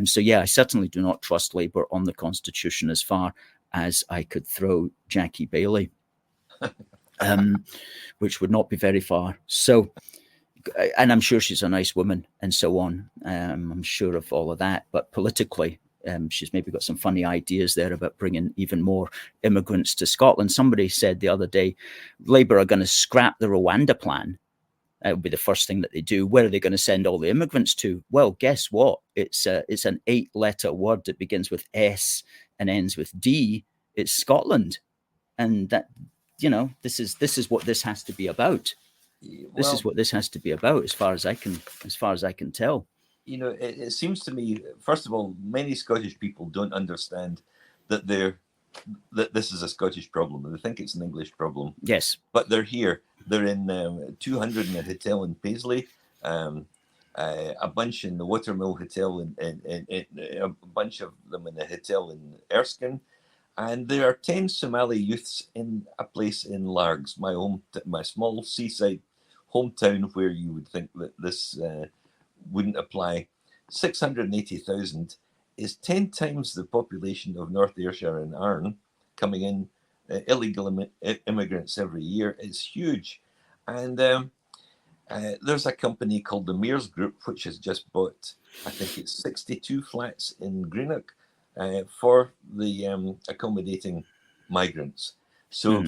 So, I certainly do not trust Labour on the Constitution as far as I could throw Jackie Baillie, which would not be very far. So, and I'm sure she's a nice woman and so on. I'm sure of all of that. But politically, she's maybe got some funny ideas there about bringing even more immigrants to Scotland. Somebody said the other day, Labour are going to scrap the Rwanda plan. That would be the first thing that they do. Where are they going to send all the immigrants to? Well, guess what? It's an 8-letter word that begins with S and ends with D. It's Scotland. And that, this is what this has to be about. This is what this has to be about, as far as I can tell. It seems to me, first of all, many Scottish people don't understand that this is a Scottish problem. They think it's an English problem. Yes, but they're here. They're in 200 in a hotel in Paisley, a bunch in the Watermill Hotel, a bunch of them in a hotel in Erskine, and there are 10 Somali youths in a place in Largs, my small seaside hometown, where you would think that this wouldn't apply. 680,000 is 10 times the population of North Ayrshire and Arran coming in illegal immigrants every year. It's huge. And there's a company called the Mears Group, which has just bought, I think it's 62 flats in Greenock for the accommodating migrants. So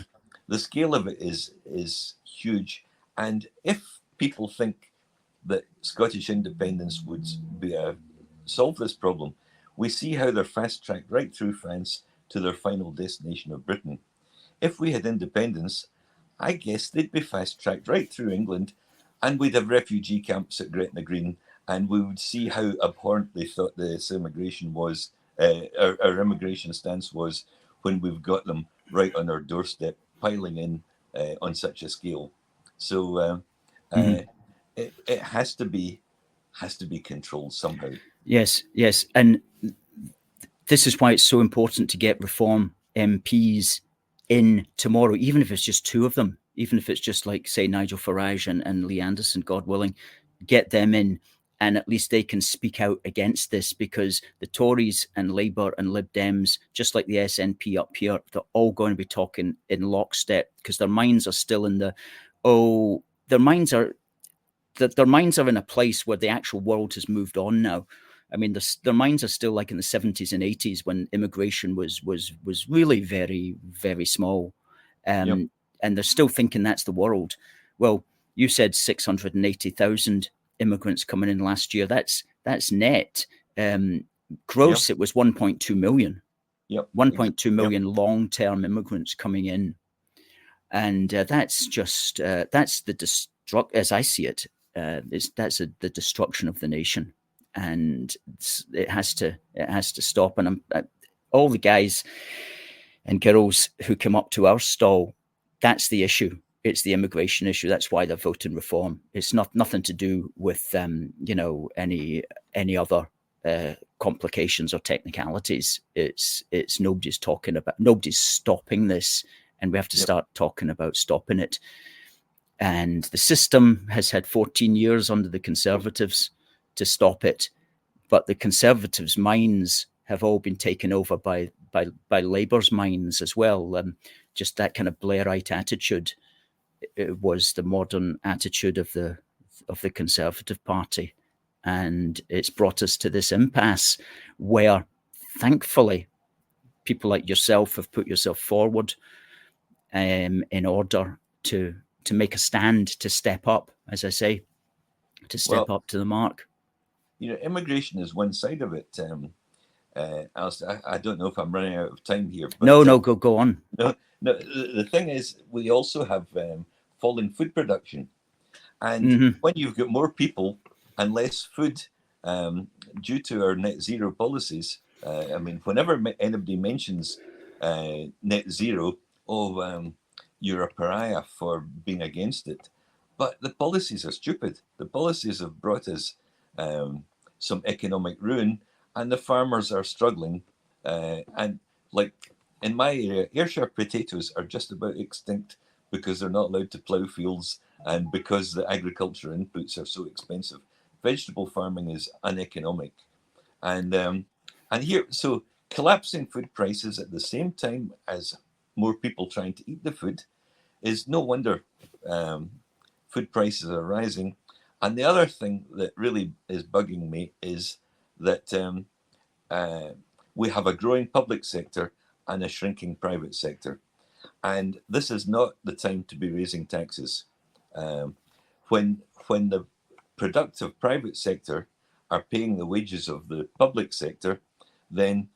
the scale of it is huge. And if people think that Scottish independence would be solve this problem, we see how they're fast-tracked right through France to their final destination of Britain. If we had independence, I guess they'd be fast-tracked right through England, and we'd have refugee camps at Gretna Green, and we would see how abhorrent they thought this immigration was, our immigration stance was, when we've got them right on our doorstep, piling in on such a scale. So it has to be controlled somehow. Yes, and this is why it's so important to get Reform MPs in tomorrow, even if it's just two of them, even if it's just like, say, Nigel Farage and Lee Anderson, God willing, get them in, and at least they can speak out against this, because the Tories and Labour and Lib Dems, just like the SNP up here, they're all going to be talking in lockstep, because their minds are still in their minds are in a place where the actual world has moved on now. I mean, their minds are still like in the 70s and 80s, when immigration was really very, very small. And they're still thinking that's the world. Well, you said 680,000 immigrants coming in last year. That's net. Gross, it was 1.2 million. 1.2 million long-term immigrants coming in. And that's just, that's the as I see it, that's the destruction of the nation. And it has to stop. And all the guys and girls who come up to our stall, that's the issue. It's the immigration issue. That's why they're voting Reform. It's nothing to do with any other complications or technicalities. It's nobody's stopping this, and we have to start talking about stopping it. And the system has had 14 years under the Conservatives to stop it, but the Conservatives' minds have all been taken over by Labour's minds as well. Just that kind of Blairite attitude, it was the modern attitude of the Conservative Party, and it's brought us to this impasse where, thankfully, people like yourself have put yourself forward in order to make a stand, to step up, as I say, to step up to the mark. Immigration is one side of it. Alistair, I don't know if I'm running out of time here. But, no, go on. No, the thing is, we also have falling food production. And when you've got more people and less food due to our net zero policies, I mean, whenever anybody mentions net zero, you're a pariah for being against it. But the policies are stupid. The policies have brought us some economic ruin, and the farmers are struggling. And like in my area, Ayrshire potatoes are just about extinct because they're not allowed to plough fields and because the agriculture inputs are so expensive. Vegetable farming is uneconomic. And here, so collapsing food prices at the same time as more people trying to eat the food is no wonder food prices are rising. And the other thing that really is bugging me is that we have a growing public sector and a shrinking private sector. And this is not the time to be raising taxes. When the productive private sector are paying the wages of the public sector, then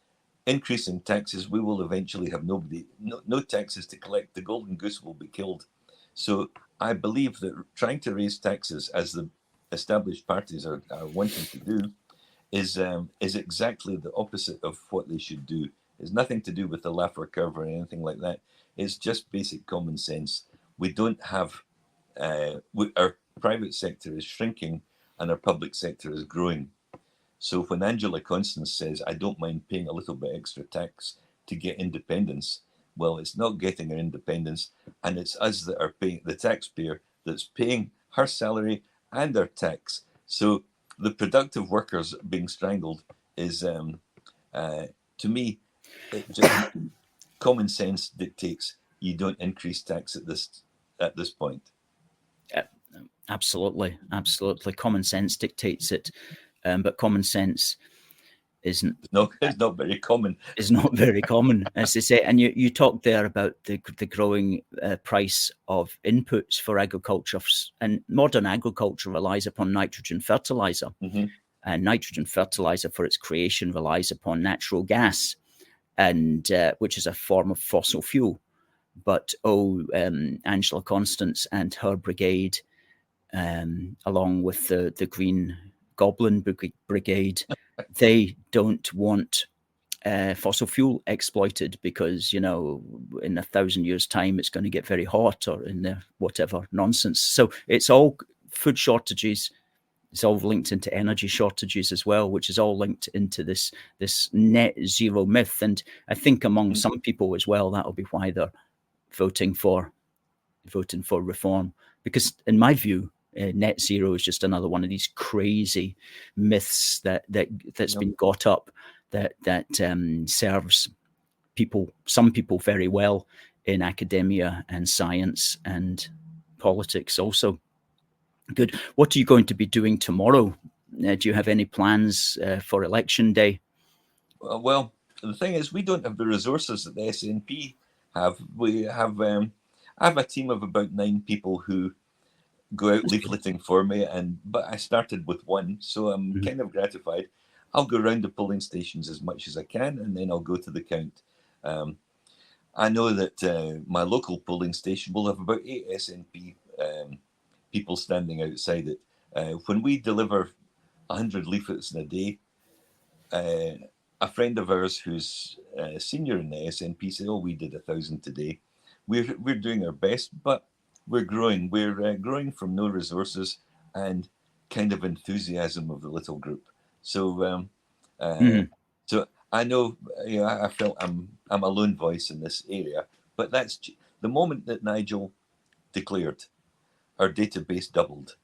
increasing taxes, we will eventually have no taxes to collect. The golden goose will be killed. So I believe that trying to raise taxes, as the established parties are wanting to do, is exactly the opposite of what they should do. It's nothing to do with the Laffer curve or anything like that. It's just basic common sense. We don't have, our private sector is shrinking and our public sector is growing. So when Angela Constance says, I don't mind paying a little bit extra tax to get independence, well, it's not getting her independence, and it's us that are paying, the taxpayer, that's paying her salary and her tax. So the productive workers being strangled is, to me, it just common sense dictates you don't increase tax at this point. Absolutely. Common sense dictates it, but common sense isn't. It's not very common. Is not very common, as they say. And you talked there about the growing price of inputs for agriculture, and modern agriculture relies upon nitrogen fertilizer. Mm-hmm. And nitrogen fertilizer, for its creation, relies upon natural gas, and which is a form of fossil fuel. But Angela Constance and her brigade, along with the Green Goblin Brigade, they don't want fossil fuel exploited, because, you know, in 1,000 years' time it's going to get very hot, or in the whatever nonsense. So it's all food shortages. It's all linked into energy shortages as well, which is all linked into this net zero myth. And I think among some people as well, that'll be why they're voting for reform, because in my view, net zero is just another one of these crazy myths that's been got up that serves some people very well in academia and science and politics also. Good. What are you going to be doing tomorrow? Do you have any plans for election day? Well, the thing is, we don't have the resources that the SNP have. We have I have a team of about 9 people who go out leafleting for me, but I started with 1, so I'm kind of gratified. I'll go around the polling stations as much as I can, and then I'll go to the count. I know that my local polling station will have about 8 SNP people standing outside it. When we deliver 100 leaflets in a day, a friend of ours who's a senior in the SNP said, "Oh, we did 1,000 today." We're doing our best, but we're growing. We're growing from no resources and kind of enthusiasm of the little group. So, so I know, you know, I felt I'm a lone voice in this area, but that's the moment that Nigel declared, our database doubled.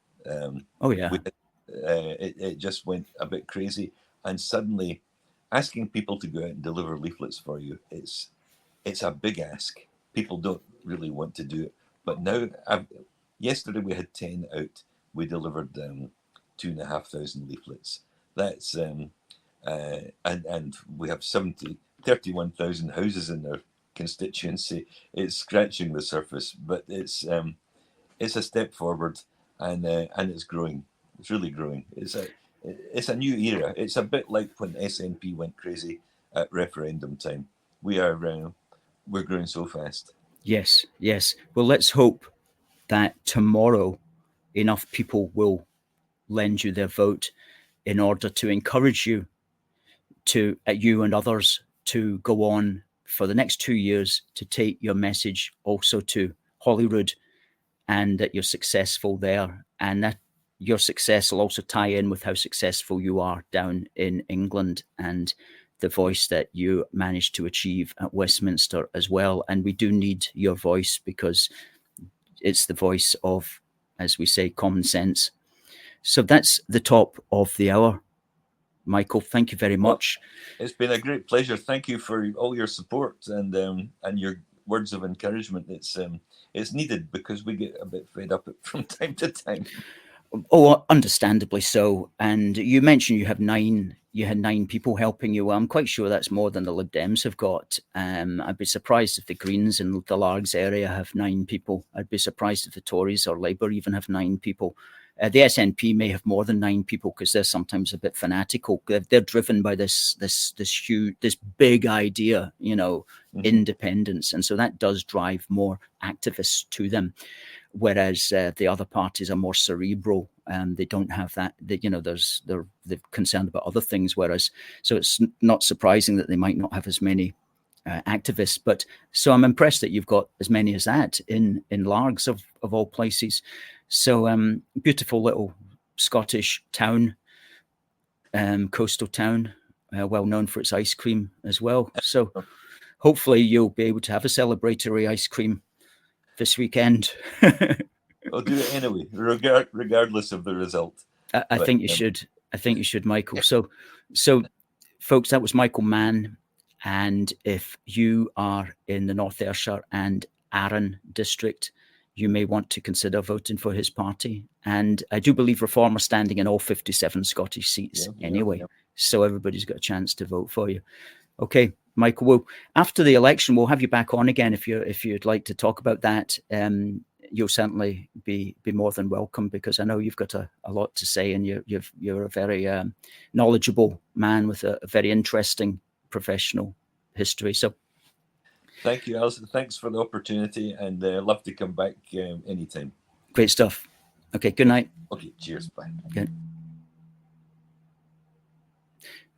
It just went a bit crazy, and suddenly asking people to go out and deliver leaflets for you, it's a big ask. People don't really want to do it, but now yesterday we had 10 out. We delivered 2,500 leaflets. That's and we have 31,000 houses in our constituency. It's scratching the surface, but it's a step forward, and it's growing. It's really growing. It's a new era. It's a bit like when SNP went crazy at referendum time. We're growing so fast. Yes. Well, let's hope that tomorrow enough people will lend you their vote in order to encourage you and others to go on for the next 2 years, to take your message also to Holyrood, and that you're successful there, and that your success will also tie in with how successful you are down in England, and the voice that you managed to achieve at Westminster as well. And we do need your voice, because it's the voice of, as we say, common sense. So that's the top of the hour. Michael, thank you very much. Well, it's been a great pleasure. Thank you for all your support and your words of encouragement. It's needed, because we get a bit fed up from time to time. Oh, understandably so. And you mentioned you had 9 people helping you. Well, I'm quite sure that's more than the Lib Dems have got. I'd be surprised if the Greens in the Largs area have 9 people. I'd be surprised if the Tories or Labour even have 9 people. The SNP may have more than 9 people, because they're sometimes a bit fanatical. They're driven by this big idea, you know, independence, and so that does drive more activists to them. Whereas the other parties are more cerebral, and they don't have that. They're concerned about other things. Whereas, so it's not surprising that they might not have as many activists. But so I'm impressed that you've got as many as that in Largs of all places. So beautiful little Scottish town, coastal town, well known for its ice cream as well. So hopefully you'll be able to have a celebratory ice cream this weekend. I'll do it anyway, regardless of the result. I think you should. I think you should, Michael. So, folks, that was Michael Mann, And if you are in the North Ayrshire and Arran district, you may want to consider voting for his party. And I do believe Reform are standing in all 57 Scottish seats anyway. So everybody's got a chance to vote for you. Okay, Michael, well, after the election, we'll have you back on again if you'd like to talk about that. You'll certainly be more than welcome, because I know you've got a lot to say, and you're a very knowledgeable man with a very interesting professional history. So thank you, Alistair. Thanks for the opportunity, and love to come back anytime. Great stuff. Okay, good night. Okay, cheers. Bye. Okay.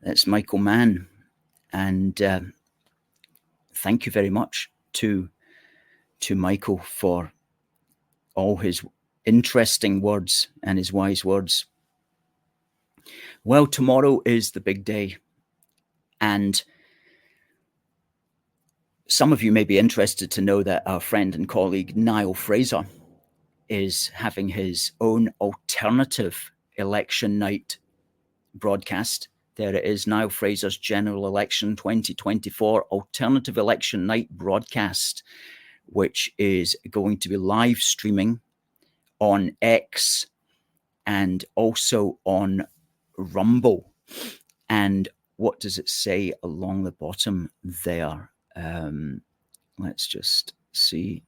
That's Michael Mann. And thank you very much to Michael for all his interesting words and his wise words. Well, tomorrow is the big day. And some of you may be interested to know that our friend and colleague Niall Fraser is having his own alternative election night broadcast. There it is, Niall Fraser's General Election 2024 Alternative Election Night broadcast, which is going to be live streaming on X and also on Rumble. And what does it say along the bottom there? Let's just see.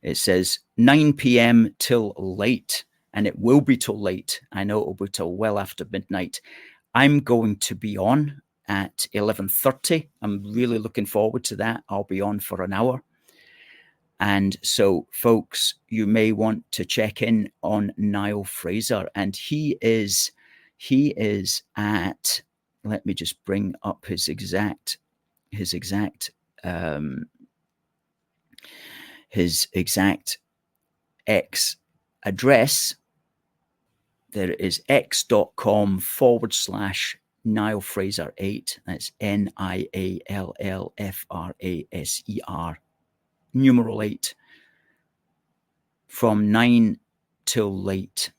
It says 9 p.m. till late, and it will be till late. I know it will be till well after midnight. I'm going to be on at 11:30. I'm really looking forward to that. I'll be on for an hour. And so, folks, you may want to check in on Niall Fraser. And he is at, let me just bring up his exact X address. There is x.com/Niall Fraser 8. That's NIALLFRASER, numeral 8, from 9 till late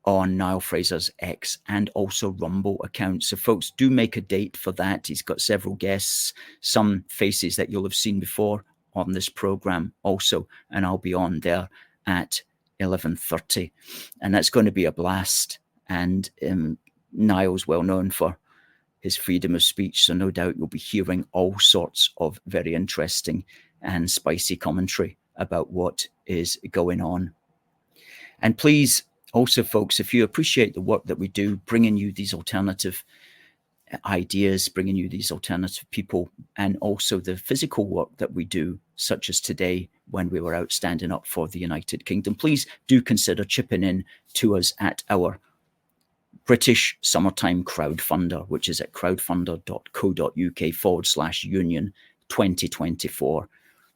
on Niall Fraser's X and also Rumble account. So folks, do make a date for that. He's got several guests, some faces that you'll have seen before on this program also, and I'll be on there at 11:30, and that's going to be a blast. And Niall's well known for his freedom of speech, so no doubt you'll be hearing all sorts of very interesting and spicy commentary about what is going on. And please, also, folks, if you appreciate the work that we do, bringing you these alternative ideas, bringing you these alternative people, and also the physical work that we do, such as today when we were out standing up for the United Kingdom, please do consider chipping in to us at our British Summertime Crowdfunder, which is at crowdfunder.co.uk/union 2024.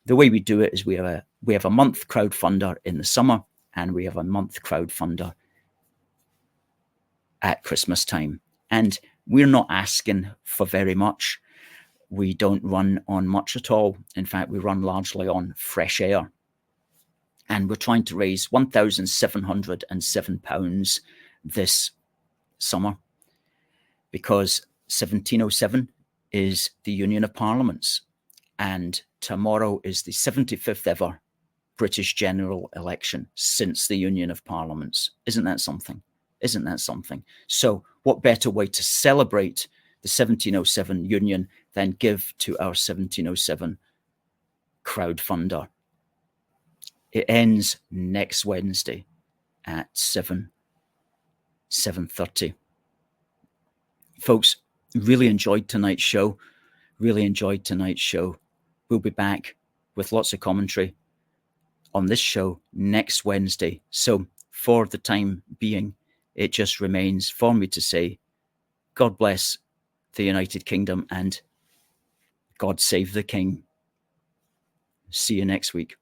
The way we do it is we have a month crowdfunder in the summer, and we have a month crowdfunder at Christmas time. And we're not asking for very much. We don't run on much at all. In fact, we run largely on fresh air. And we're trying to raise £1,707 this summer, because 1707 is the Union of Parliaments, and tomorrow is the 75th ever British general election since the Union of Parliaments. Isn't that something? Isn't that something? So what better way to celebrate the 1707 Union than give to our 1707 crowdfunder? It ends next Wednesday at 7:30. Folks, really enjoyed tonight's show. We'll be back with lots of commentary on this show next Wednesday. So for the time being, it just remains for me to say, God bless the United Kingdom and God save the King. See you next week.